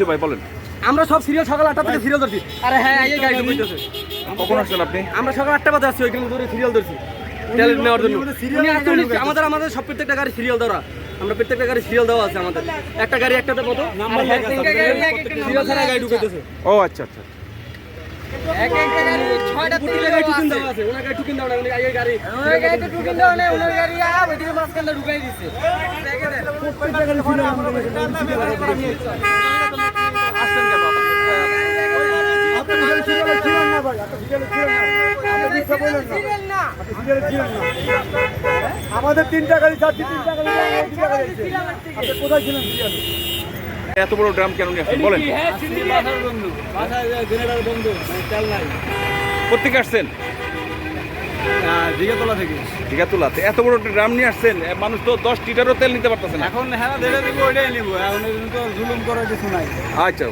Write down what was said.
ভাই বলেন। আমরা সব সিরিয়াল সকাল 8টা থেকে সিরিয়াল ধরছি। আরে হ্যাঁ এই গাড়ি ঢুকতেছে। কখন আসছেন আপনি? আমরা সকাল 8টা বাজে আসছি, ওইখানে ধরে সিরিয়াল ধরছি তেল নেওয়ার জন্য। আমাদের সব প্রত্যেকটা গাড়ি সিরিয়াল ধরা, আমরা প্রত্যেকটা গাড়ি সিরিয়াল দেওয়া আছে আমাদের। একটা গাড়ি একটাতে কত নাম্বার সিরিয়াল ছাড়া গাড়ি ঢুকতেছে। ও আচ্ছা আচ্ছা, এক একটা গাড়ি 6টা 3টা গাড়ি টুকিন দেওয়া আছে। ওনার গাড়ি টুকিন দেওয়া না, উনি এই গাড়ি ওনার গাড়িতে টুকিন দেওয়া না, ওনার গাড়ি ওইদিকে মাঝখানে ঢুকাই দিয়েছে। প্রত্যেকটা গাড়ি ছিল আমাদের আসছেন কেন আপনি? সিরিয়াল ছিলেন না ভাই, আপনি সিরিয়াল ছিলেন না, আপনি মিথ্যা বলেন না, আপনি সিরিয়াল ছিলেন না। আমাদের 3টা গাড়ি যাচ্ছে, 3টা গাড়ি আপনি কোথায় ছিলেন সিরিয়ালে? এত বড় ড্রাম কেন নিয়ে আসছেন বলেন? কোথেকে আসছেন? দিঘাতলাতে। এত বড় ড্রাম নিয়ে আসছেন, মানুষ তো 10 লিটারও তেল নিতে পারতেছে না। এখন হ্যাঁ দেবে দিব, ওইটাই নিব। এখন তো জুলুম করার কিছু নাই। আচ্ছা।